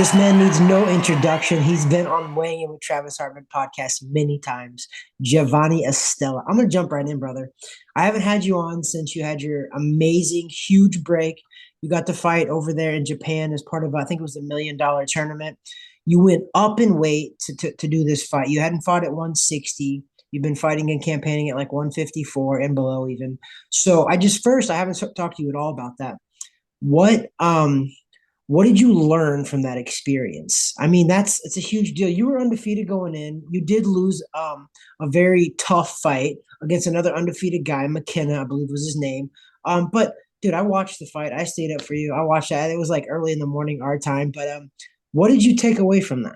This man needs no introduction. He's been on Weighing In with Travis Hartman podcast many times. Jeovanny Estela. I'm gonna jump right in, brother. I haven't had you on since you had your amazing, huge break. You got to fight over there in Japan as part of, I think it was the $1 million tournament. You went up in weight to do this fight. You hadn't fought at 160. You've been fighting and campaigning at like 154 and below even. So I haven't talked to you at all about that. What what did you learn from that experience? I mean, it's a huge deal. You were undefeated going in. You did lose a very tough fight against another undefeated guy, McKenna, I believe was his name. But dude, I watched the fight. I stayed up for you. I watched that. It was like early in the morning our time. But what did you take away from that?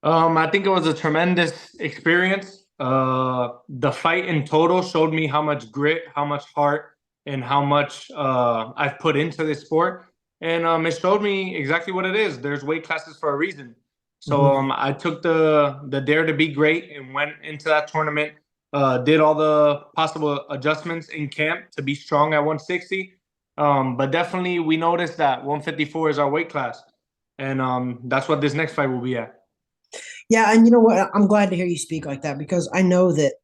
I think it was a tremendous experience. The fight in total showed me how much grit, how much heart, and how much I've put into this sport. And it showed me exactly what it is. There's weight classes for a reason. So Mhm. I took the dare to be great and went into that tournament. Did all the possible adjustments in camp to be strong at 160. But definitely, we noticed that 154 is our weight class, and that's what this next fight will be at. Yeah, and you know what? I'm glad to hear you speak like that because I know that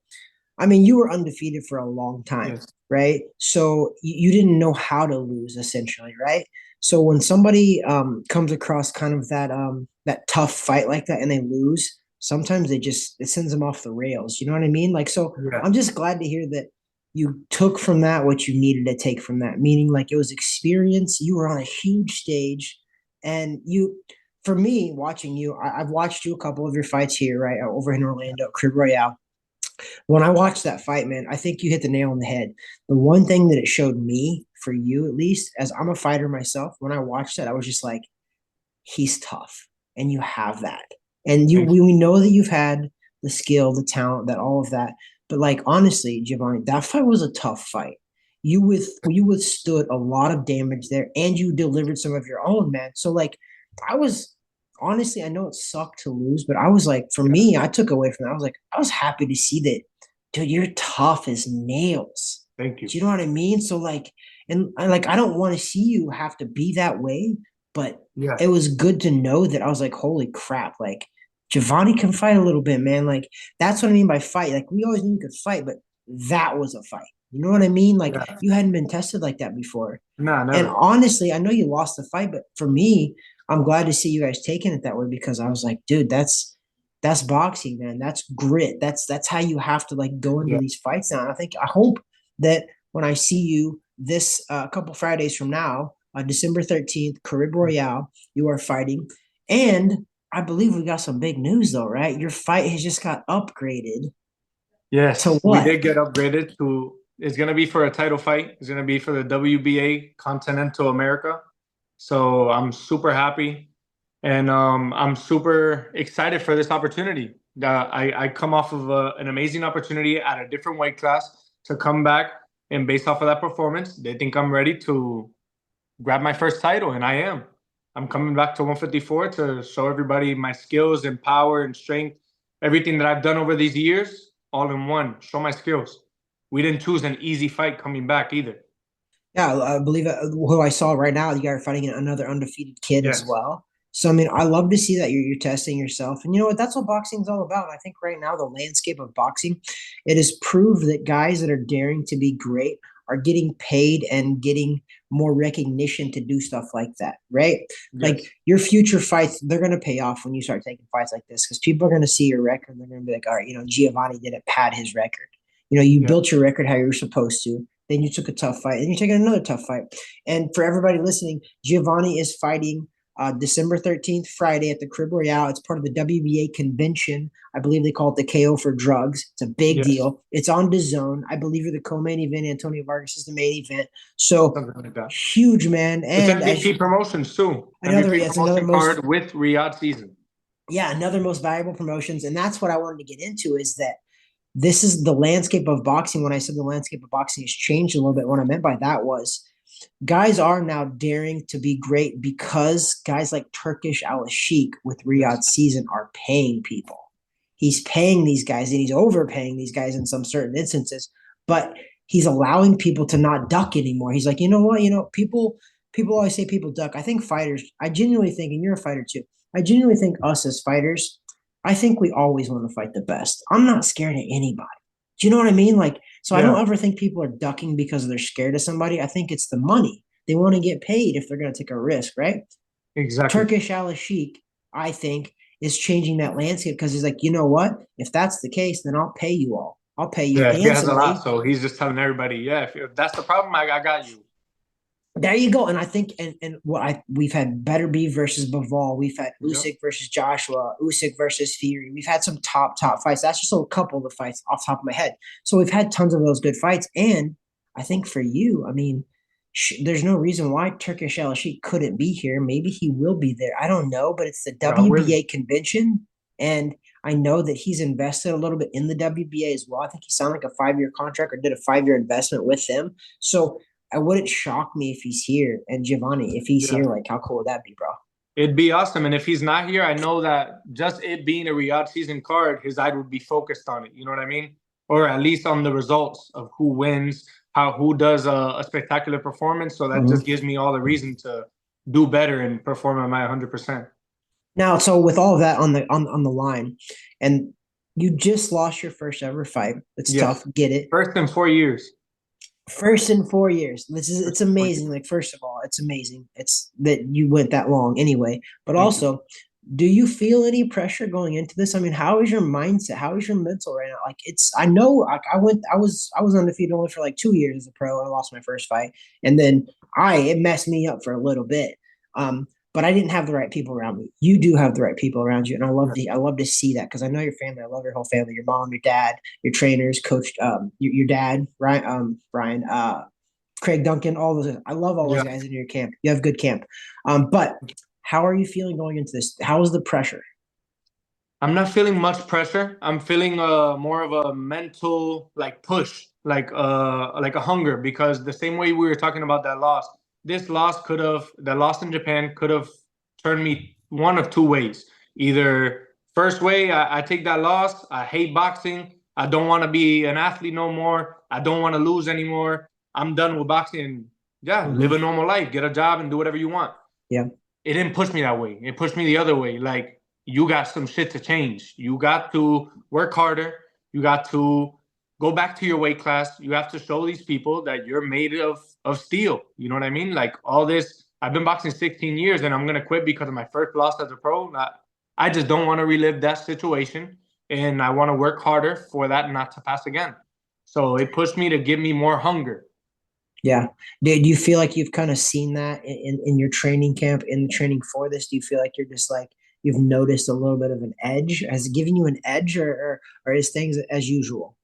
I mean, you were undefeated for a long time, Yes. right? So you didn't know how to lose, essentially, right? So when somebody comes across kind of that tough fight like that and they lose, sometimes it sends them off the rails. You know what I mean? Like, so Yeah. I'm just glad to hear that you took from that what you needed to take from that, meaning like it was experience. You were on a huge stage, and for me, watching you, I've watched you a couple of your fights here, right, over in Orlando, Crib Royale. When I watched that fight, man, I think you hit the nail on the head. The one thing that it showed me, for you at least, as I'm a fighter myself, when I watched it, I was just like, he's tough, and you have that, and Thank you. we know that you've had the skill, the talent, that all of that. But like honestly, Jeovanny, that fight was a tough fight. You withstood a lot of damage there, and you delivered some of your own, man. So like, I was honestly, I know it sucked to lose, but I was like, for Yeah. me, I took away from that. I was like, I was happy to see that, dude. You're tough as nails. Thank you. Do you know what I mean? So like, and I don't want to see you have to be that way, but Yeah. it was good to know that I was like, holy crap, like Jeovanny can fight a little bit, man. Like that's what I mean by fight. Like we always knew you could fight, but that was a fight. You know what I mean? Like Yeah. you hadn't been tested like that before. Nah, And never. honestly, I know you lost the fight, but for me, I'm glad to see you guys taking it that way because I was like, dude, that's boxing, man. That's grit. That's how you have to like go into Yeah. these fights now. And I hope that when I see you this couple Fridays from now, December 13th, Carib Royale, you are fighting. And I believe we got some big news though, right? Your fight has just got upgraded to Yes, we what? did get upgraded to. It's gonna be for a title fight. It's gonna be for the WBA Continental America. So I'm super happy, and I'm super excited for this opportunity. I come off of an amazing opportunity at a different weight class to come back, and based off of that performance, they think I'm ready to grab my first title, and I am. I'm coming back to 154 to show everybody my skills and power and strength, everything that I've done over these years, all in one. Show my skills. We didn't choose an easy fight coming back either. Yeah, I believe who I saw right now. You guys are fighting another undefeated kid as Yes. well. So I mean, I love to see that you're testing yourself, and you know what? That's what boxing's all about. I think right now the landscape of boxing, it has proved that guys that are daring to be great are getting paid and getting more recognition to do stuff like that, right? Like Yes. your future fights, they're gonna pay off when you start taking fights like this because people are gonna see your record and they're gonna be like, all right, you know, Giovanni didn't pad his record. You know, you Yeah. built your record how you were supposed to. Then you took a tough fight, and you're taking another tough fight. And for everybody listening, Giovanny is fighting December 13th, Friday at the Crib Royale. It's part of the WBA convention. I believe they call it the KO for drugs. It's a big Yes. deal. It's on DAZN. I believe you're the co-main event. Antonio Vargas is the main event. So Something like that. huge, man. It's And as MVP promotions too. another, MVP yeah, it's another promotion most, card with Riyadh season. yeah, another most valuable promotions. And that's what I wanted to get into is that this is the landscape of boxing. When I said the landscape of boxing has changed a little bit, what I meant by that was guys are now daring to be great because guys like Turkish Al Sheikh with Yes. Riyadh season are paying people. He's paying these guys and he's overpaying these guys in some certain instances, but he's allowing people to not duck anymore. He's like, you know what? You know, people always say people duck. I think fighters, I genuinely think, and you're a fighter too, I genuinely think us as fighters, I think we always want to fight the best. I'm not scared of anybody. Do you know what I mean? Like, so I don't Yeah, ever think people are ducking because they're scared of somebody. I think it's the money. They want to get paid if they're going to take a risk, right? exactly. Turkish Al Sheikh, I think, is changing that landscape because he's like, you know what? If that's the case, then I'll pay you all. I'll pay you Yeah, he has a lot, handsomely. so he's just telling everybody, yeah, if that's the problem, I got you. There you go. And I think, and what we've had Beterbiev versus Bivol, we've had Yep. Usyk versus Joshua, Usyk versus Fury. We've had some top fights. That's just a couple of the fights off the top of my head. So we've had tons of those good fights. And I think for you, I mean, there's no reason why Turkish Al Sheikh couldn't be here. Maybe he will be there. I don't know, but it's the God WBA willing. convention, and I know that he's invested a little bit in the WBA as well. I think he signed like a 5-year contract or did a 5-year investment with them. So I wouldn't shock me if he's here. And Jeovanny, if he's Yeah. here, like how cool would that be, bro? It'd be awesome. And if he's not here, I know that just it being a Riyadh season card, his eye would be focused on it. You know what I mean? Or at least on the results of who wins, who does a spectacular performance. So that just Mhm. gives me all the reason to do better and perform at my 100%. Now, so with all of that on the line, and you just lost your first ever fight. It's tough, Yes. get it. First in 4 years. First in 4 years. This is First it's in 4 amazing. years. Like, first of all, it's amazing. It's that you went that long anyway. But Thank you. also, do you feel any pressure going into this? I mean, how is your mindset? How is your mental right now? Like, it's I know like I was undefeated only for like 2 years as a pro. I lost my first fight, and then I it messed me up for a little bit. But I didn't have the right people around me. You do have the right people around you, and Yeah. I love to see that because I know your family. I love your whole family, your mom, your dad, your trainers, coach, your dad, right? Brian, Craig Duncan, all those. I love all those Yeah. guys in your camp. You have good camp. But how are you feeling going into this? How is the pressure? I'm not feeling much pressure. I'm feeling more of a mental like push, like a hunger because the same way we were talking about that loss, this loss could have the loss in Japan could have turned me one of two ways. Either first way, I take that loss, I hate boxing, I don't want to be an athlete no more, I don't want to lose anymore. I'm done with boxing and yeah, live Mm-hmm. a normal life, get a job and do whatever you want. Yeah. It didn't push me that way. It pushed me the other way. Like you got some shit to change. You got to work harder. You got to go back to your weight class. You have to show these people that you're made of steel. You know what I mean? Like all this. I've been boxing 16 years, and I'm gonna quit because of my first loss as a pro. I just don't want to relive that situation, and I want to work harder for that not to pass again. So it pushed me to give me more hunger. Yeah. Do you feel like you've kind of seen that in your training camp, in the training for this? Do you feel like you're just like you've noticed a little bit of an edge? Has it given you an edge or is things as usual?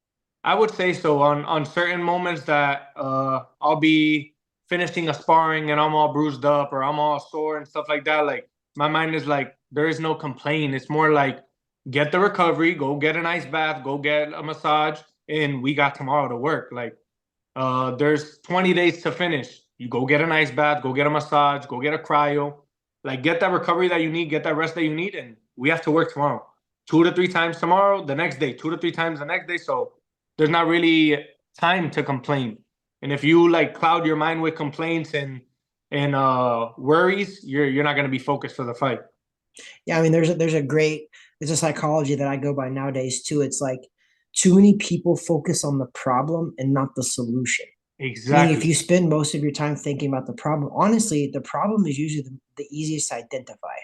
I would say so on certain moments that I'll be finishing a sparring and I'm all bruised up or I'm all sore and stuff like that. Like my mind is like there is no complaint. It's more like get the recovery, go get an ice bath, go get a massage, and we got tomorrow to work. Like there's 20 days to finish. You go get an ice bath, go get a massage, go get a cryo. Like get that recovery that you need, get that rest that you need, and we have to work tomorrow. 2 to 3 times tomorrow, the next day, 2 to 3 times the next day. So there's not really time to complain. And if you like cloud your mind with complaints and worries, you're not gonna be focused for the fight. Yeah, I mean, there's a psychology that I go by nowadays too. It's like too many people focus on the problem and not the solution. Meaning, if Exactly. you spend most of your time thinking about the problem, honestly, the problem is usually the easiest to identify.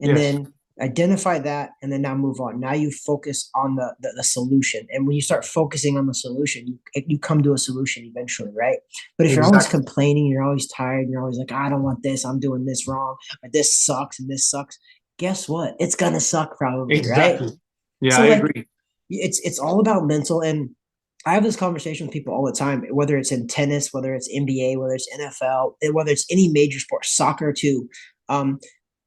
And Yes. then identify that and then now move on. Now you focus on the solution. And when you start focusing on the solution, you come to a solution eventually, right? But if you're always Exactly. complaining, you're always tired, you're always like, I don't want this, I'm doing this wrong, or this sucks and this sucks. Guess what? It's gonna suck probably, right? Exactly. Yeah, So I like agree. it's all about mental. And I have this conversation with people all the time, whether it's in tennis, whether it's NBA, whether it's NFL, whether it's any major sport, soccer too. Um,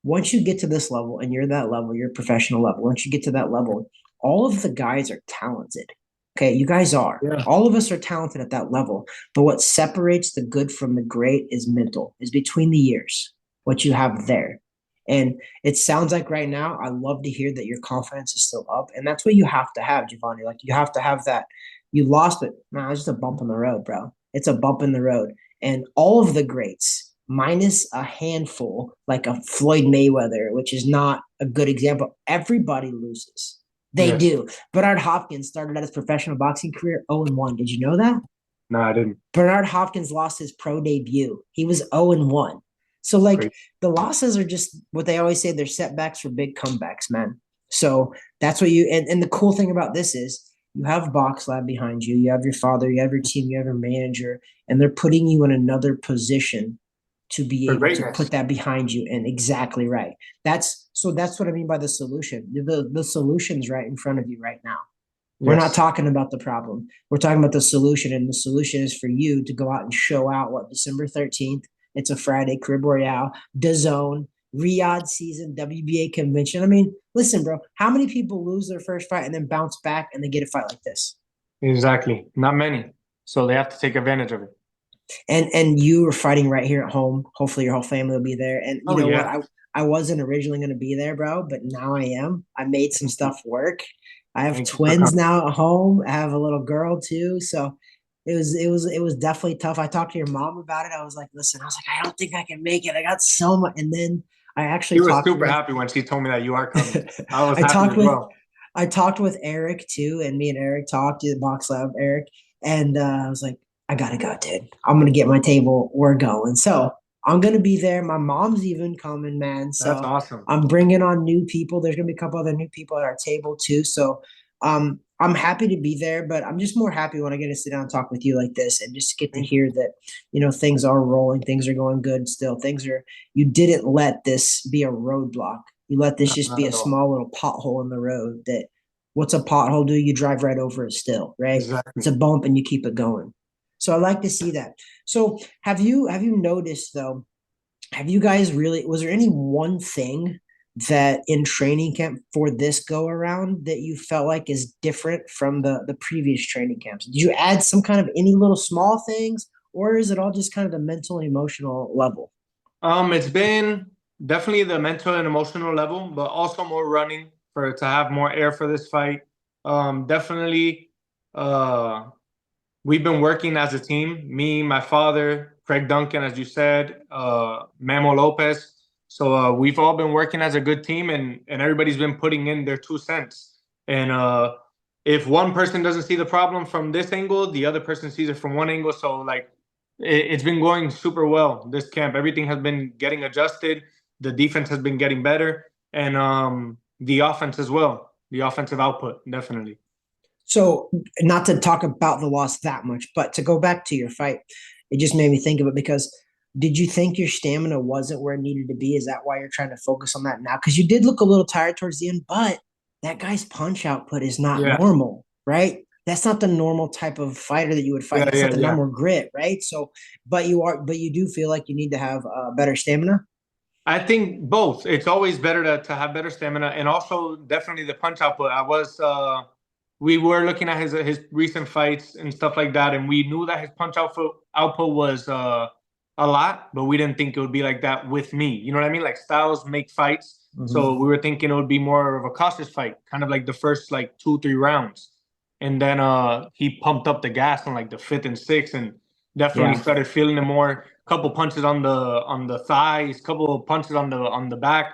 Once you get to this level and you're that level, you're professional level. Once you get to that level, all of the guys are talented. Okay, you guys are. Yeah. All of us are talented at that level. But what separates the good from the great is mental, is between the years, what you have there. And it sounds like right now, I love to hear that your confidence is still up. And that's what you have to have, Jeovanny. Like you have to have that. You lost, but no, it's just a bump in the road, bro. It's a bump in the road. And all of the greats, minus a handful, like a Floyd Mayweather, which is not a good example. Everybody loses. They Yes. do. Bernard Hopkins started out his professional boxing career 0-1. Did you know that? No, I didn't. Bernard Hopkins lost his pro debut. He was 0-1. So, like, Great. the losses are just what they always say, they're setbacks for big comebacks, man. So that's what you, and the cool thing about this is you have Box Lab behind you, you have your father, you have your team, you have your manager, and they're putting you in another position to be For able to greatness. put that behind you. And exactly right. That's what I mean by the solution. The solution's right in front of you right now. We're not Yes. talking about the problem. We're talking about the solution. And the solution is for you to go out and show out what December 13th. It's a Friday, Crib Royale, DAZN, Riyadh season, WBA convention. I mean, listen, bro, how many people lose their first fight and then bounce back and they get a fight like this? Exactly. Not many. So they have to take advantage of it. And you were fighting right here at home. Hopefully your whole family will be there. And you Oh know what? yeah. I wasn't originally going to be there, bro, but now I am. I made some Thank you. stuff work. I have Thank you for twins coming. now at home. I have a little girl too. So it was definitely tough. I talked to your mom about it. I was like, listen, I was like, I don't think I can make it. I got so much. And then I She actually was talked super with happy when she told me that you are coming. I was I happy talked as with well. I talked with Eric too, and me and Eric talked at Box Lab, Eric, and I was like, I gotta go, dude. I'm gonna get my table. We're going. So I'm gonna be there. My mom's even coming, man. That's So awesome. I'm bringing on new people. There's gonna be a couple other new people at our table too. So I'm happy to be there, but I'm just more happy when I get to sit down and talk with you like this and just get to Thank you. hear that, things are rolling, things are going good still. You didn't let this be a roadblock. You let this No, just not be a at all. small little pothole in the road that what's a pothole do? You drive right over it still, right? It's Exactly. a bump and you keep it going. So I like to see that. So have you noticed though, have you guys really was there any one thing that in training camp for this go around that you felt like is different from the previous training camps? Did you add some kind of any little small things, or is it all just kind of the mental and emotional level? It's been definitely the mental and emotional level, but also more running for to have more air for this fight. Definitely, uh, we've been working as a team. Me, my father, Craig Duncan, as you said, Memo Lopez. So we've all been working as a good team, and everybody's been putting in their 2 cents. And if one person doesn't see the problem from this angle, the other person sees it from one angle. So like it's been going super well this camp. Everything has been getting adjusted. The defense has been getting better, and the offense as well. The offensive output definitely. So, not to talk about the loss that much, but to go back to your fight, it just made me think of it because did you think your stamina wasn't where it needed to be? Is that why you're trying to focus on that now? Because you did look a little tired towards the end, but that guy's punch output is not Yeah, normal, right? That's not the normal type of fighter that you would fight. yeah, That's yeah, not the yeah. normal grit, right? So, but you do feel like you need to have better stamina. I think both. It's always better to have better stamina and also definitely the punch output. We were looking at his recent fights and stuff like that, and we knew that his punch output was a lot, but we didn't think it would be like that with me. You know what I mean? Like styles make fights, so Mhm. we were thinking it would be more of a cautious fight, kind of like the first like 2 3 rounds, and then he pumped up the gas on like the fifth and sixth, and definitely Yeah, started feeling it more. Couple punches on the thighs, couple punches on the back.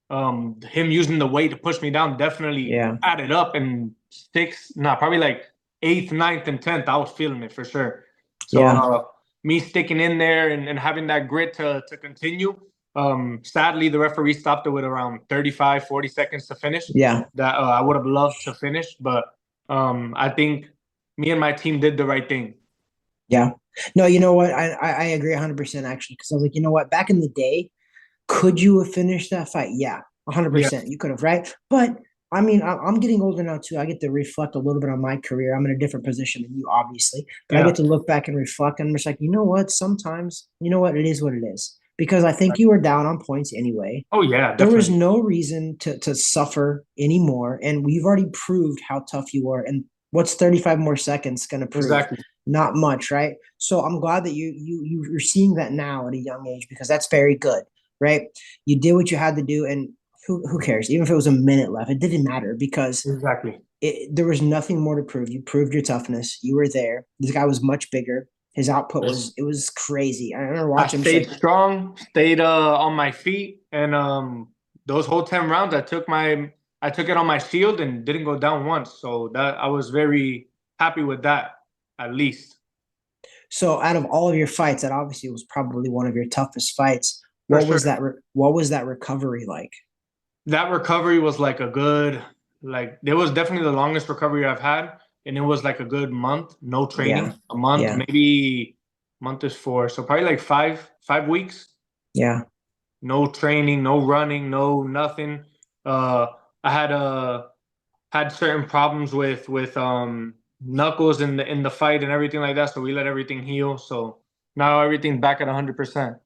Him using the weight to push me down definitely yeah, added up. And sixth, no, probably like eighth, ninth, and 10th, I was feeling it for sure. So yeah, me sticking in there and having that grit to continue. Sadly, the referee stopped it with around 35, 40 seconds to finish. yeah. That I would have loved to finish, but I think me and my team did the right thing. Yeah. No, you know what? I agree 100% actually, because I was like, you know what? Back in the day, could you have finished that fight? Yeah, Yeah, 100%. You could have, right? But I mean, I'm getting older now too. I get to reflect a little bit on my career. I'm in a different position than you, obviously, but I yeah. get to look back and reflect. And I'm just like, you know what? Sometimes, you know what? It is what it is. Because I think you were down on points anyway. Oh yeah, There was definitely. no reason to suffer anymore. And we've already proved how tough you are. And what's 35 more seconds going to prove? Exactly. Not much, right? So I'm glad that you're seeing that now at a young age because that's very good, right? You did what you had to do, and who cares? Even if it was a minute left, it didn't matter because Exactly. there was nothing more to prove. You proved your toughness. You were there. This guy was much bigger, His output was crazy. I remember watching I him. Just stayed like, strong, stayed on my feet, and those whole 10 rounds, I took it on my shield and didn't go down once. So that I was very happy with that, at least. so out of all of your fights, that obviously was probably one of your toughest fights. For What was sure. that? What was that recovery like? That recovery was like a good, like it was definitely the longest recovery I've had, and it was like a good month, no Yeah, training, a month, yeah, maybe month is four, so probably like five weeks, yeah. no training, no running, no nothing. Uh, I had certain problems with knuckles in the fight and everything like that, so we let everything heal. So now everything's back at 100%.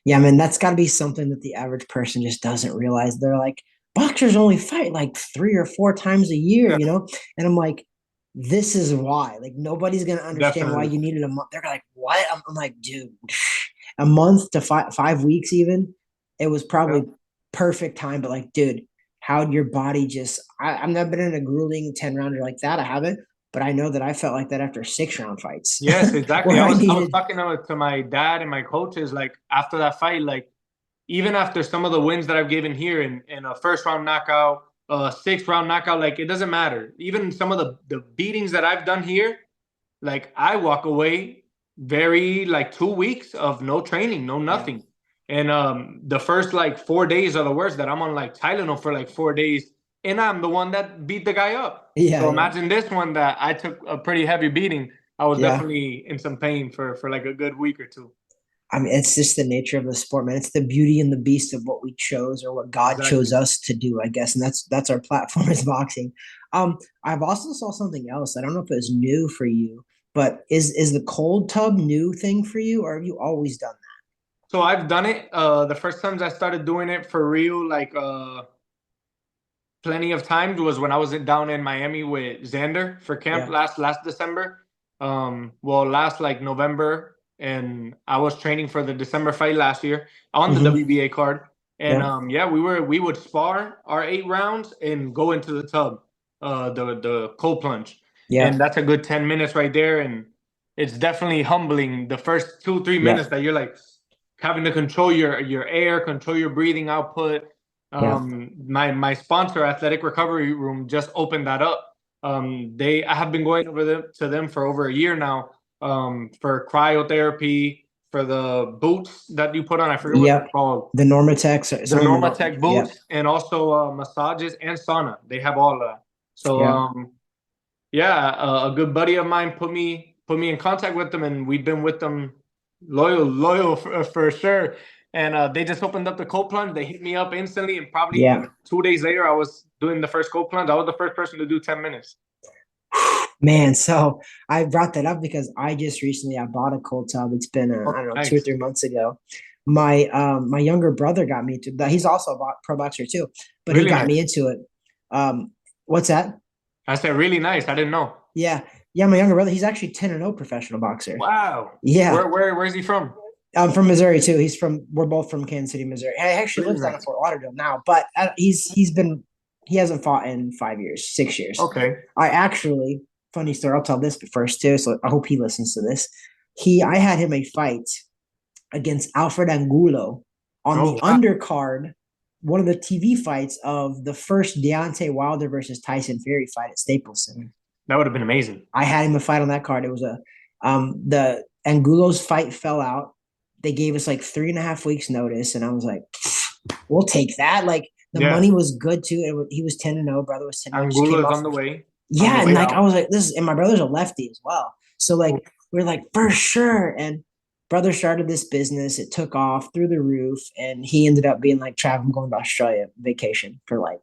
Yeah, I mean, that's got to be something that the average person just doesn't realize. They're like, boxers only fight like 3 or 4 times a year, Yeah, you know? And I'm like, this is why. Like, nobody's going to understand why definitely. you needed a month. They're like, what? I'm like, dude, a month to 5 weeks, even. It was Yeah. probably perfect time. But, like, dude, how'd your body just. I've never been in a grueling 10 rounder like that. I haven't. But I know that I felt like that after 6 round fights Yes, exactly. where I I was needed. talking to my dad and my coaches like after that fight, like even after some of the wins that I've given here in a first round knockout, a 6 round knockout, like it doesn't matter. Even some of the beatings that I've done here, like I walk away very like 2 weeks of no training, no Yeah. nothing. And the first like 4 days are the worst that I'm on like Tylenol for like 4 days, and I'm the one that beat the guy up. Yeah. So Yeah. imagine this one that I took a pretty heavy beating. I was Yeah. definitely in some pain for like a good week or two. I mean, it's just the nature of the sport, man. It's the beauty and the beast of what we chose or what God chose Exactly. us to do, I guess. And that's our platform is boxing. I've also saw something else. I don't know if it's new for you, but is the cold tub new thing for you, or have you always done So I've done it. The first times I started doing it for real, like plenty of times was when I was down in Miami with Xander for that? camp Yeah. last December. Well, last like November, and I was training for the December fight last year on the Mm-hmm. WBA card. And Yeah. yeah, we would spar our 8 rounds and go into the tub, the cold plunge, Yeah. and that's a good 10 minutes right there. And it's definitely humbling the first 2 3 Yeah. minutes that you're like having to control your air, control your breathing output. Yeah. My sponsor, Athletic Recovery Room, just opened that up. I have been going to them for over a year now, for cryotherapy, for the boots that you put on. I forget what they're Yep. called. The Normatex, The some of the Normatec yeah. boots, and also massages and sauna. They have all that. So Yeah. yeah, a good buddy of mine put me in contact with them, and we've been with them loyal for sure. And they just opened up the cold plunge. They hit me up instantly, and probably Yeah. 2 days later, I was doing the first cold plunge. I was the first person to do 10 minutes. Man, so I brought that up because I just recently I bought a cold tub. It's been I Oh, don't know 2 or 3 months nice. ago. My younger brother got me into that. He's also a pro boxer too, but he Really got me nice. into it. What's that? I said really nice. I didn't know. Yeah, yeah. My younger brother, he's actually 10-0 professional boxer. Wow. Yeah, Where's he from? I'm from Missouri too. We're both from Kansas City, Missouri. He actually Really lives down in nice. Fort Lauderdale now, but he hasn't fought in 5 years, 6 years. Okay. I actually funny story. I'll tell this first too. So I hope he listens to this. I had him a fight against Alfred Angulo on the Oh wow. undercard, one of the TV fights of the first Deontay Wilder versus Tyson Fury fight at Staples Center. That would have been amazing. I had him a fight on that card. It was the Angulo's fight fell out. They gave us like 3.5 weeks notice, and I was like, we'll take that. Like the Yeah. money was good too. He was 10-0. Brother was 10-0. Just Angulo came is off. on the Yeah, and way like I out. was like, this is, and my brother's a lefty as well. So like Oh, we're like for sure. And brother started this business. It took off through the roof, and he ended up being like, Trav, I'm going to Australia vacation for like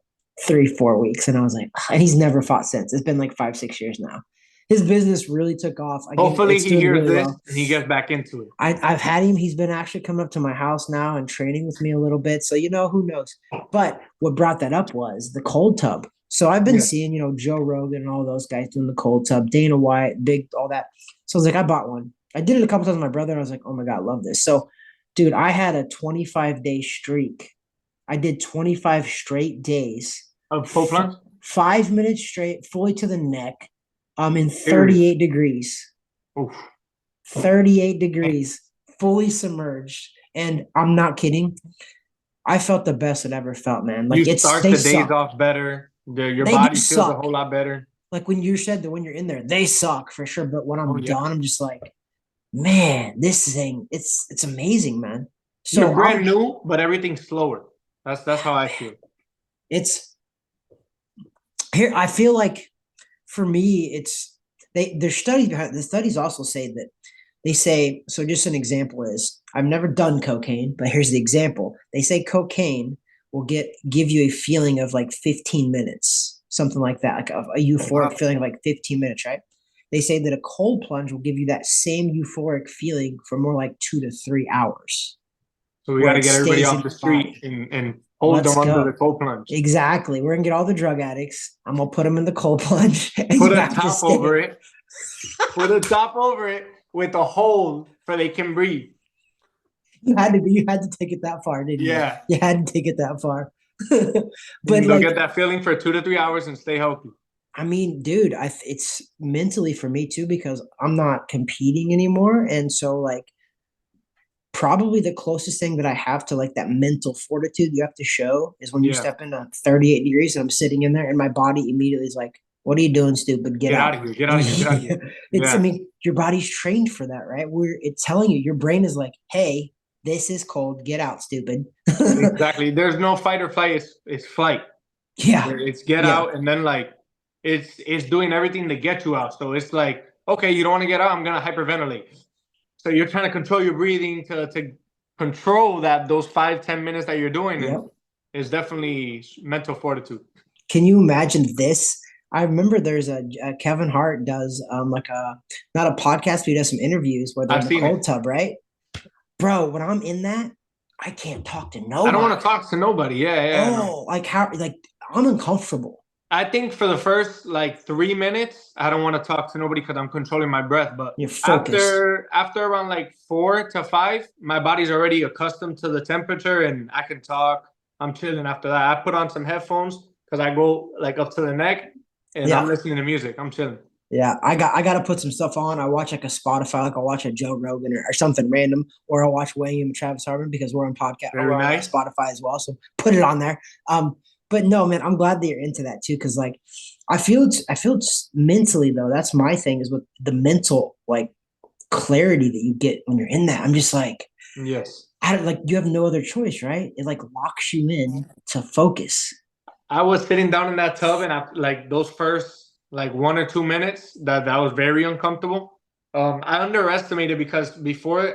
3 4 weeks. And I was like, and he's never fought since. It's been like 5 6 years now. His business really took off. Again, hopefully it's he doing hears really this well. and he gets back into it. I've had him. He's been actually coming up to my house now and training with me a little bit. So who knows? But what brought that up was the cold tub. So I've been Yeah. seeing Joe Rogan and all those guys doing the cold tub, Dana White, big all that. So I was like, I bought one. I did it a couple times with my brother, and I was like, oh my god, I love this. So, dude, I had a 25-day streak. I did 25 straight days, Of full f- plunge? 5 minutes straight, fully to the neck, in Serious. 38 degrees. Oof. 38 degrees, fully submerged. And I'm not kidding. I felt the best I've ever felt, man. You Like it's start they the days suck. off better. Your They do body feels a suck. whole lot better. Like when you said that when you're in there, they suck for sure. But when Oh I'm yeah. done, I'm just like, man, this thing, it's amazing, man. You're So brand new, but everything's slower. That's how I feel. it's here. I feel like for me, it's there's studies behind the studies also say that they say so. Just an example is I've never done cocaine, but here's the example. They say cocaine will give you a feeling of like 15 minutes, something like that, like a Oh, euphoric wow. feeling of like 15 minutes, right? They say that a cold plunge will give you that same euphoric feeling for more like 2 to 3 hours, So we where got to it get everybody stays in off the your street body. and hold Let's them under go. the cold plunge. Exactly. We're gonna get all the drug addicts. I'm gonna put them in the cold plunge, and Put you a have to top over stay. it. Put a top over it with a hole so they can breathe. You had to take it that far, didn't you? Yeah. You had to take it that far. But And they'll like, get that feeling for 2 to 3 hours and stay healthy. I mean, dude, it's mentally for me too because I'm not competing anymore, and so like probably the closest thing that I have to like that mental fortitude you have to show is when you Yeah. step into 38 degrees and I'm sitting in there and my body immediately is like, "What are you doing, stupid? Get Get out out!" of here. Get out And of here. Get out of here. it's, I Yeah. mean, your body's trained for that, right? Where it's telling you, your brain is like, "Hey, this is cold. Get out, stupid." Exactly. There's no fight or flight. It's flight. Yeah, It's get yeah, out, and then like it's doing everything to get you out. So it's like, okay, you don't want to get out, I'm gonna hyperventilate. So you're trying to control your breathing to control that those 5-10 minutes that you're doing, and yep. it's definitely mental fortitude. Can you imagine this? I remember there's a Kevin Hart does like a not a podcast, but he does some interviews where they're I've in the seen it. cold tub, right? Bro, when I'm in that, I can't talk to I don't want to nobody. talk to nobody. Yeah, yeah, no. Oh, like how like I'm uncomfortable. I think for the first like 3 minutes, I don't want to talk to nobody because I'm controlling my breath. But You're focused. after around like 4 to 5, my body's already accustomed to the temperature and I can talk. I'm chilling after that. I put on some headphones because I go like up to the neck and I'm Yeah. listening to music. I'm chilling. Yeah. I gotta put some stuff on. I watch like a Spotify, like I'll watch a Joe Rogan or something random, or I'll watch William and Travis Hartman because we're on podcast or Very we're on nice. Spotify as well. So put it on there. But no, man, I'm glad that you're into that too, because like I feel it's mentally though. That's my thing is with the mental like clarity that you get when you're in that. I'm just like, Yes. like you have no other choice, right? It like locks you in to focus. I was sitting down in that tub and I like those first like 1 or 2 minutes that was very uncomfortable. I underestimated because before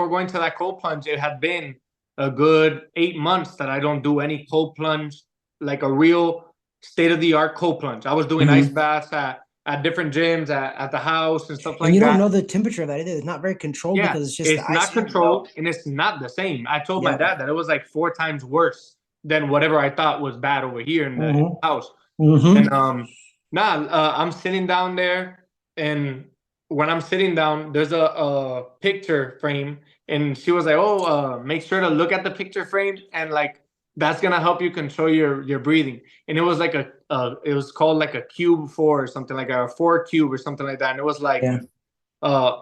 going to that cold plunge, it had been a good 8 months that I don't do any cold plunge, like a real state of the art cold plunge. I was doing ice Mm-hmm. baths at different gyms at the house and stuff And like you don't that. know the temperature of that either. It's not very controlled Yeah, because it's just the it's ice. not You don't know. controlled and it's not the same. I told my Yep. dad that it was like 4 times worse than whatever I thought was bad over here in the Mm-hmm. house. Mm-hmm. And I'm sitting down there, and when I'm sitting down, there's a picture frame, and she was like, "Oh, make sure to look at the picture frame, and like that's gonna help you control your breathing." And it was like it was called like a cube four or something like a four cube or something like that, and it was like Yeah.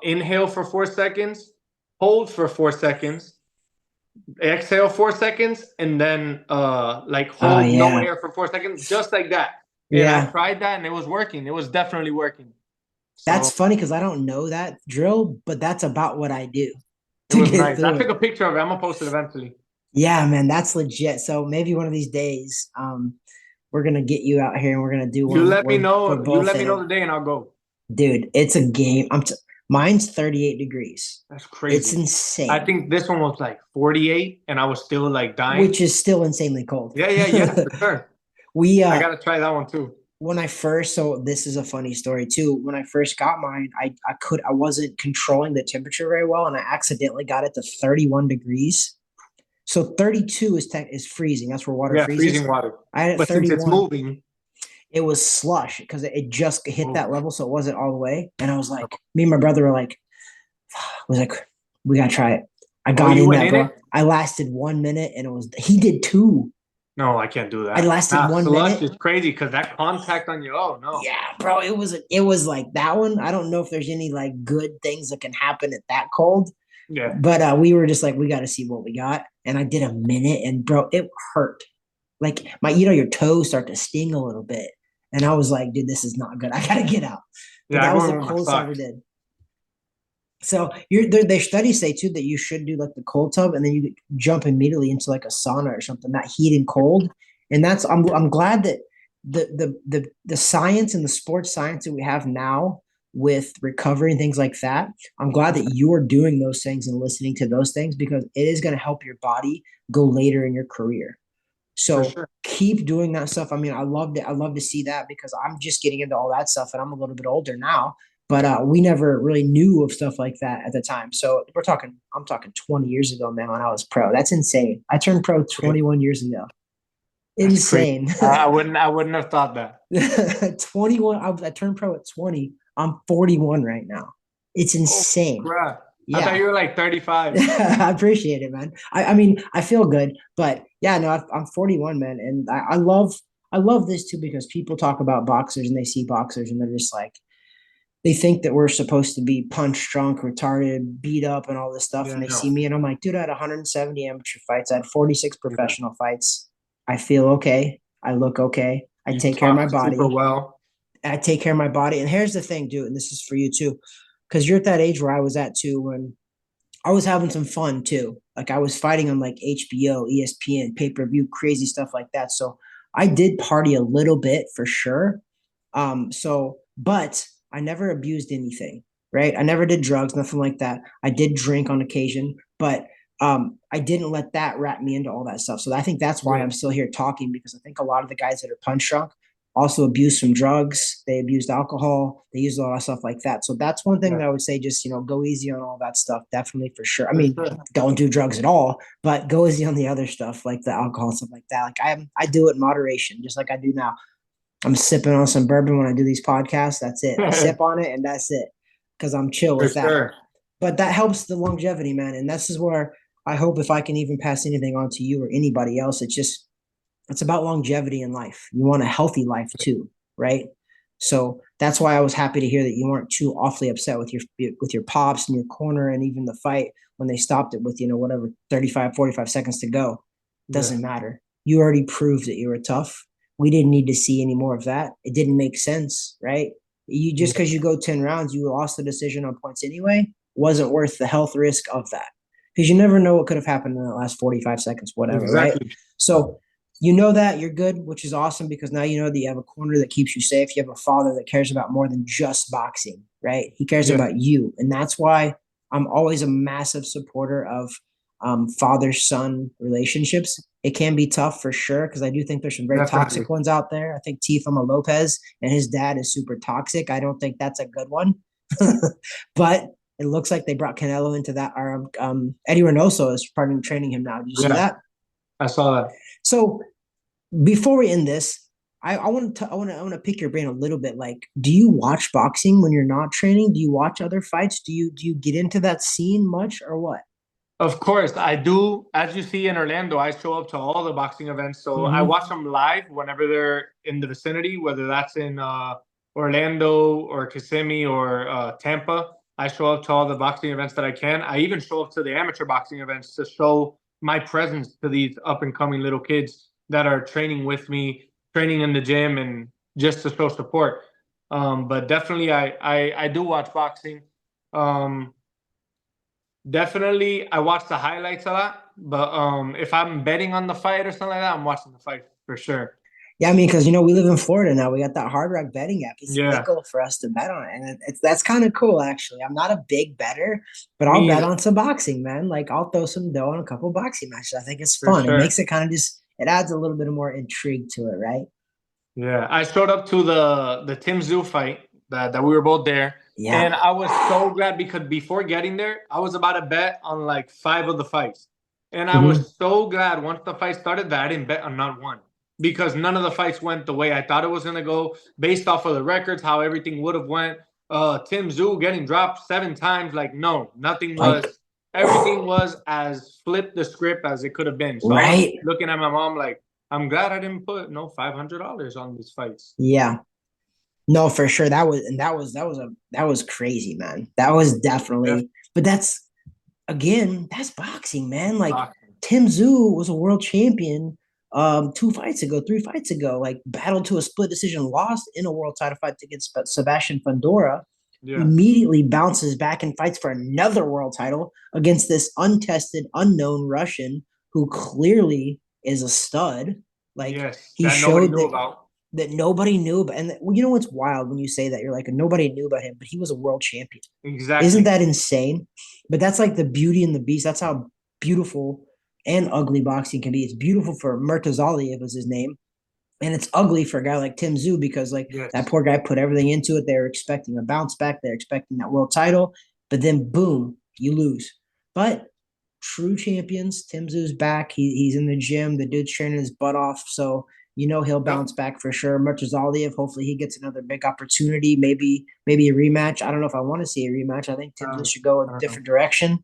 inhale for 4 seconds, hold for 4 seconds, exhale 4 seconds, and then like Oh hold no yeah. air for 4 seconds, just like that. And I Yeah. tried that and it was working. It was definitely working. That's So funny because I don't know that drill, but that's about what I do it to was get nice. I through took it. a picture of it. I'm gonna post it eventually. Yeah, man, that's legit. So maybe one of these days, we're gonna get you out here and we're gonna do You one let me where we're know. You both let me in know it. the day and I'll go. Dude, it's a game. Mine's 38 degrees. That's It's crazy. I insane, think this one was like 48 and I was still like dying. which is still insanely cold. Yeah, yeah, yeah, for sure. We I gotta try that one too. when I first, so this is a funny story too. When I first got mine, I wasn't controlling the temperature very well, and I accidentally got it to 31 degrees. So 32 is freezing. That's where water Yeah, freezes. freezing water. I had it But since it's 31. moving, It was slush because it just hit oh, that level, so it wasn't all the way. And I was like, me and my brother were like, was like, we gotta try it. I oh, got you in went that, in bro. it? I lasted 1 minute, and he did two. No, I can't do I that. lasted 1 minute. Slush is crazy because that contact on you. Oh no. Yeah, bro, it was like that one. I don't know if there's any like good things that can happen at that cold, Yeah. but we were just like, we got to see what we got. And I did a minute, and bro, it hurt. Like your toes start to sting a little bit. And I was like, dude, this is not good. I gotta get out. But Yeah, I that was go the in with my coldest I ever socks. did. So they studies say too that you should do like the cold tub and then you jump immediately into like a sauna or something, that heat and cold. And that's I'm glad that the science and the sports science that we have now with recovery and things like that, I'm glad that you're doing those things and listening to those things, because it is going to help your body go later in your career. For So sure. keep doing that stuff. I mean, I love it. I love to see that, because I'm just getting into all that stuff and I'm a little bit older now, but we never really knew of stuff like that at the time. So I'm talking 20 years ago, man, when I was pro. That's insane. I turned pro 21 years ago. That's crazy. Insane. I wouldn't have thought that. 21. I turned pro at 20. I'm 41 right now. It's Oh, insane. crap. I thought Yeah. you were like 35. I appreciate it, man. I mean, I feel good, but yeah, no, I'm 41, man, and I love this too, because people talk about boxers and they see boxers and they're just like, they think that we're supposed to be punch drunk, retarded, beat up, and all this stuff, Yeah, and they no. see me and I'm like, dude, I had 170 amateur fights, I had 46 Yeah. professional fights. I feel okay. I look okay. I You take care of my talk super body. well. I take care of my body. And here's the thing, dude, and this is for you too, because you're at that age where I was at too, when I was having some fun too. Like I was fighting on like HBO, ESPN, pay-per-view, crazy stuff like that. So I did party a little bit for sure. But I never abused anything, right? I never did drugs, nothing like that. I did drink on occasion, but I didn't let that wrap me into all that stuff. So I think that's why Yeah. I'm still here talking, because I think a lot of the guys that are punch drunk also abused some drugs. They abused alcohol. They used a lot of stuff like that. So that's one thing Yeah. that I would say, just, go easy on all that stuff. Definitely, for sure. I For mean, sure. don't do drugs at all, but go easy on the other stuff like the alcohol and stuff like that. Like I do it in moderation, just like I do now. I'm sipping on some bourbon when I do these podcasts. That's it. I sip on it and that's it, because I'm chill For with that. sure. But that helps the longevity, man. And this is where I hope, if I can even pass anything on to you or anybody else, it's about longevity in life. You want a healthy life too, right? So that's why I was happy to hear that you weren't too awfully upset with your pops in your corner, and even the fight when they stopped it with, whatever, 35, 45 seconds to go. Yeah. Doesn't matter. You already proved that you were tough. We didn't need to see any more of that. It didn't make sense, right? You just, because you go 10 rounds, you lost the decision on points anyway, wasn't worth the health risk of that. Because you never know what could have happened in the last 45 seconds, whatever, right? Exactly. So you know that you're good, which is awesome, because now you know that you have a corner that keeps you safe. You have a father that cares about more than just boxing, right? He cares Yeah. about you. And that's why I'm always a massive supporter of father-son relationships. It can be tough for sure, because I do think there's some very Definitely. toxic ones out there. I think Tifama Lopez and his dad is super toxic. I don't think that's a good one. But it looks like they brought Canelo into that. Or Eddie Reynoso is starting training him now. Did you see that? I saw that. So before we end this, I want to pick your brain a little bit. Like, do you watch boxing when you're not training? Do you watch other fights? Do you get into that scene much, or what? Of course, I do. As you see in Orlando, I show up to all the boxing events. So I Mhm. watch them live whenever they're in the vicinity, whether that's in Orlando or Kissimmee or Tampa. I show up to all the boxing events that I can. I even show up to the amateur boxing events to show my presence to these up and coming little kids that are training with me, training in the gym, and just to show support. But definitely, I do watch boxing. Um, Definitely, I watch the highlights a lot, but if I'm betting on the fight or something like that, I'm watching the fight for sure. Yeah, I mean, because we live in Florida now. We got that Hard Rock betting app. It's Yeah, legal for us to bet on it, and that's kind of cool, actually. I'm not a big better, but I'll me bet either, on some boxing, man. Like, I'll throw some dough on a couple boxing matches. I think it's for fun. It sure. makes it kind of just, it adds a little bit of more intrigue to it, right? Yeah, I showed up to the Tim Zoo fight that we were both there, Yeah. and I was so glad because before getting there, I was about to bet on like 5 of the fights, and I Mhm. was so glad once the fight started that I didn't bet on not one because none of the fights went the way I thought it was gonna go based off of the records, how everything would have went. Tim Zoo getting dropped 7 times, like no, nothing Like, was. Everything was as flipped the script as it could have been. So I was right? looking at my mom like, I'm glad I didn't put no $500 on these fights. Yeah. No, for sure. That was crazy, man. That was Yeah. definitely, but that's again, that's boxing, man. Like Boxing. Tim Tszyu was a world champion 2 fights ago, 3 fights ago, like battled to a split decision, lost in a world title fight against Sebastian Fundora, Yeah. immediately bounces back and fights for another world title against this untested, unknown Russian who clearly is a stud. Like Yes. he That nobody showed knew about. that nobody knew about, and you know what's wild when you say that, you're like, nobody knew about him, but he was a world champion. Isn't Exactly. that insane? But that's like the beauty and the beast. That's how beautiful and ugly boxing can be. It's beautiful for Murtazaliev was his name, and it's ugly for a guy like Tim Tszyu because like that Yes. poor guy put everything into it. They were expecting a bounce back. They're expecting that world title, but then boom, you lose. But true champions, Tim Tszyu's back. He's in the gym. The dude's training his butt off. So you know he'll Yep. bounce back for sure. Murtazaliev, hopefully he gets another big opportunity. Maybe a rematch. I don't know if I want to see a rematch. I think Tim Tszyu should go I a don't know. different direction.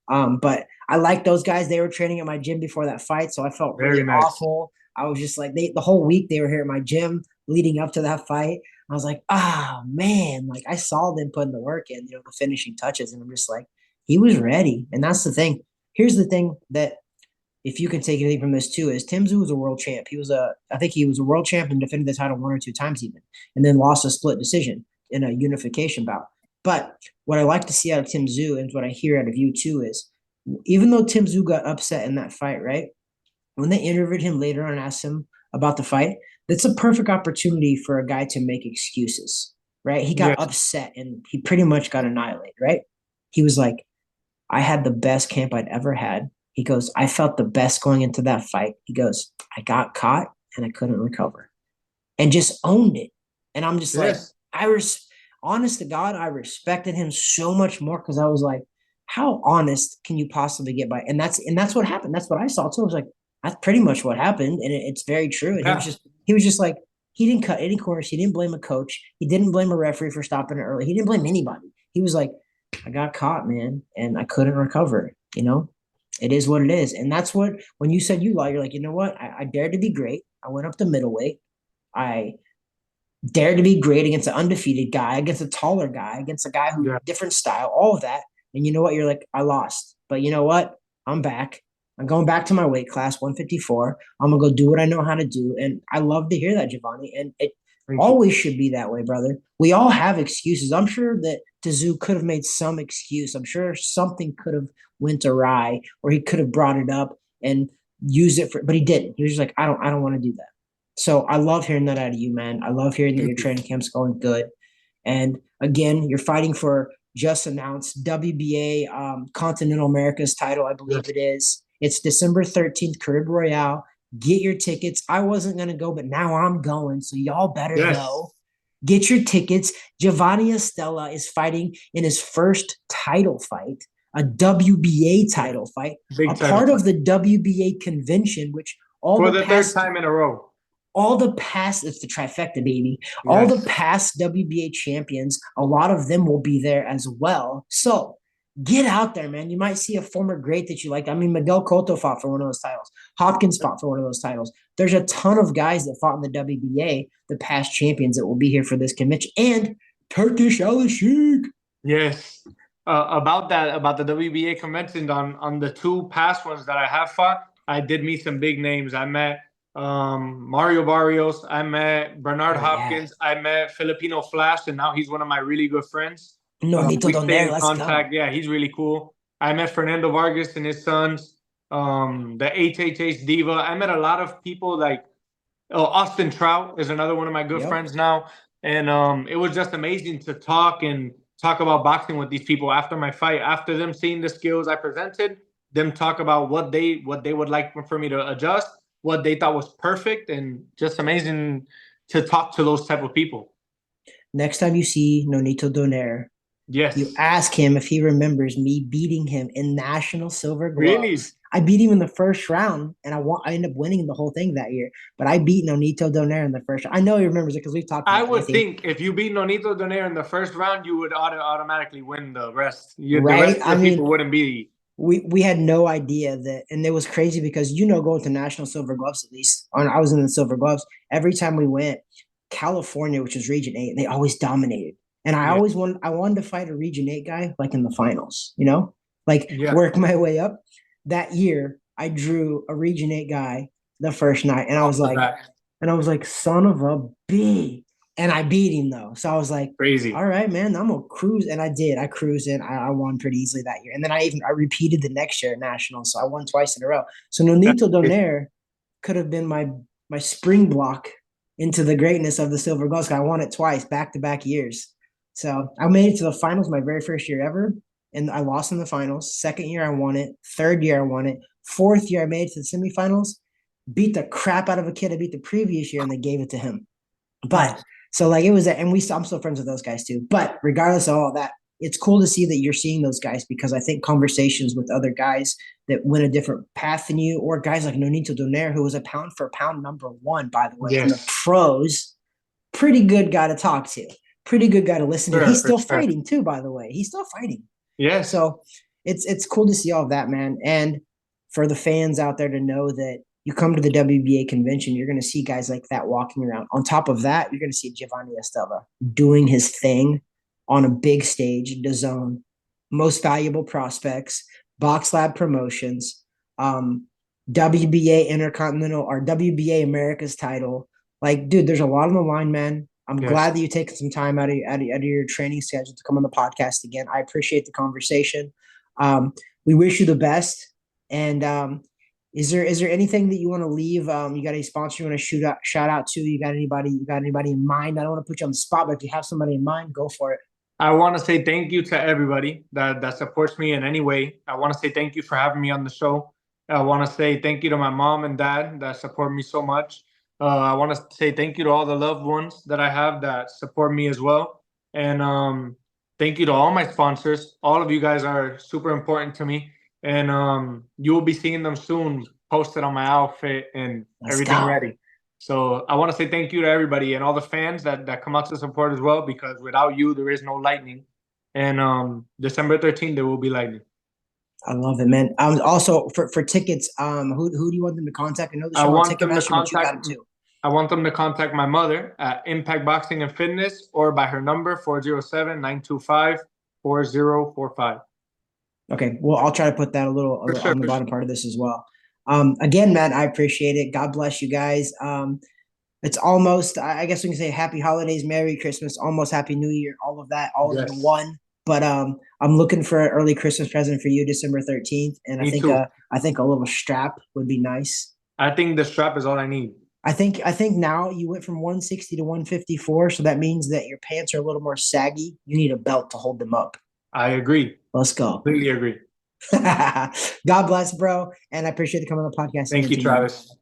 But I like those guys. They were training at my gym before that fight, so I felt really Very nice. awful. I was just like the whole week they were here at my gym leading up to that fight. I was like, man, like I saw them putting the work in, the finishing touches, and I'm just like, he was ready. And that's the thing. Here's the thing that if you can take anything from this too is Tim Tszyu was a world champ. I think he was a world champ and defended the title 1 or 2 times even, and then lost a split decision in a unification bout. But what I like to see out of Tim Tszyu and what I hear out of you too is, even though Tim Tszyu got upset in that fight, right? When they interviewed him later on and asked him about the fight, that's a perfect opportunity for a guy to make excuses, right? He got Yes. upset and he pretty much got annihilated, right? He was like, I had the best camp I'd ever had. He goes, I felt the best going into that fight. He goes, I got caught and I couldn't recover and just owned it. And I'm just like, Yes. honest to God, I respected him so much more because I was like, how honest can you possibly get by? And that's what happened. That's what I saw too. I was like, that's pretty much what happened, and it's very true. And Yeah. he was just like, he didn't cut any corners. He didn't blame a coach. He didn't blame a referee for stopping it early. He didn't blame anybody. He was like, I got caught, man, and I couldn't recover. It is what it is. And that's what, when you said you lie, you're like, you know what? I dared to be great. I went up to middleweight. I dared to be great against an undefeated guy, against a taller guy, against a guy who Yeah. different style, all of that. And you know what? You're like, I lost. But you know what? I'm back. I'm going back to my weight class, 154. I'm gonna go do what I know how to do. And I love to hear that, Jeovanny. And it Thank you. always should be that way, brother. We all have excuses. I'm sure that Tszyu could have made some excuse. I'm sure something could have went awry, or he could have brought it up and used it for, but he didn't. He was just like, I don't want to do that. So I love hearing that out of you, man. I love hearing that your Thank you. training camp's going good. And again, you're fighting for just announced WBA Continental America's title, I believe Yes. it is. It's December 13th, Carib Royale. Get your tickets. I wasn't going to go, but now I'm going. So y'all better Yes. go. Get your tickets. Jeovanny Estela is fighting in his first title fight, a WBA title fight, Big a title part of fight. the WBA convention, which all For the the third past time in a row. it's the trifecta, baby. All the Yes. past WBA champions, a lot of them will be there as well. So get out there, man. You might see a former great that you like. I mean, Miguel Cotto fought for one of those titles. Hopkins fought for one of those titles. There's a ton of guys that fought in the WBA, the past champions that will be here for this convention. And Turkish Ali Sheik. Yes. About the WBA convention, on the 2 past ones that I have fought, I did meet some big names. I met Mario Barrios. I met Bernard Oh, yeah. Hopkins. I met Filipino Flash, and now he's one of my really good friends. Nonito We stay Donaire, in let's go. contact. Yeah, he's really cool. I met Fernando Vargas and his sons. The HHH Diva. I met a lot of people like Austin Trout is another one of my good Yep. friends now. And it was just amazing to talk about boxing with these people after my fight, after them seeing the skills I presented, them talk about what they would like for me to adjust, what they thought was perfect, and just amazing to talk to those type of people. Next time you see Nonito Donaire, Yes. you ask him if he remembers me beating him in national silver gloves. Really? I beat him in the first round, and I ended up winning the whole thing that year. But I beat Nonito Donaire in the first round. I know he remembers it because we've talked about I would it. think if you beat Nonito Donaire in the first round, you would automatically win the rest. The Right? rest of the people wouldn't be we had no idea that, and it was crazy because going to national silver gloves at least. I was in the silver gloves every time we went. California, which was Region 8, they always dominated, and Yeah. I wanted to fight a Region 8 guy like in the finals, like Yeah. work my way up. That year, I drew a Region 8 guy the first night, and Off the bat. I was like, son of a b, and I beat him though. So I was like, Crazy. all right, man, I'm gonna cruise, and I did. I cruised in. I won pretty easily that year, and then I repeated the next year at nationals, so I won twice in a row. So That's Nonito crazy. Donaire could have been my spring block into the greatness of the silver gloves. I won it twice, back to back years. So I made it to the finals my very first year ever, and I lost in the finals. Second year I won it. Third year I won it. Fourth year I made it to the semifinals. Beat the crap out of a kid I beat the previous year, and they gave it to him. But Nice. so like it was, and I'm still friends with those guys too. But regardless of all that, it's cool to see that you're seeing those guys, because I think conversations with other guys that went a different path than you, or guys like Nonito Donaire, who was a pound for pound #1, by the way, in the Yes. pros, pretty good guy to talk to, pretty good guy to listen to. He's Sure, for still sure. fighting too, by the way. He's still fighting. Yes. So it's cool to see all of that, man. And for the fans out there to know that you come to the WBA convention, you're going to see guys like that walking around. On top of that, you're going to see Jeovanny Estela doing his thing on a big stage, the zone, most valuable prospects, Box Lab Promotions, WBA Intercontinental or WBA America's title. Like, dude, there's a lot on the line, man. I'm Yes. glad that you've taken some time out of your training schedule to come on the podcast again. I appreciate the conversation. We wish you the best. And is there anything that you want to leave? You got any sponsor you want to shout out to? You got anybody in mind? I don't want to put you on the spot, but if you have somebody in mind, go for it. I want to say thank you to everybody that supports me in any way. I want to say thank you for having me on the show. I want to say thank you to my mom and dad that support me so much. I want to say thank you to all the loved ones that I have that support me as well. And thank you to all my sponsors. All of you guys are super important to me. And you will be seeing them soon posted on my outfit and Let's everything go. ready. So I want to say thank you to everybody and all the fans that come out to support as well, because without you, there is no lightning. And December 13th, there will be lightning. I love it, man. Also for tickets, who do you want them to contact? I know the I show on want them to Ticketmaster, but you got them contact too. I want them to contact my mother at Impact Boxing and Fitness or by her number 407-925-4045. Okay, well, I'll try to put that a For little sure, on the for sure. bottom part of this as well. Again, Matt, I appreciate it. God bless you guys. It's almost, I guess we can say happy holidays, Merry Christmas, almost Happy New Year, all of that, all in Yes. one. But I'm looking for an early Christmas present for you, December 13th, and Me too. I think a little strap would be nice. I think the strap is all I need. I think now you went from 160 to 154, so that means that your pants are a little more saggy. You need a belt to hold them up. I agree. Let's go. Completely agree. God bless, bro, and I appreciate you coming on the podcast Thank again you, too, man. Travis.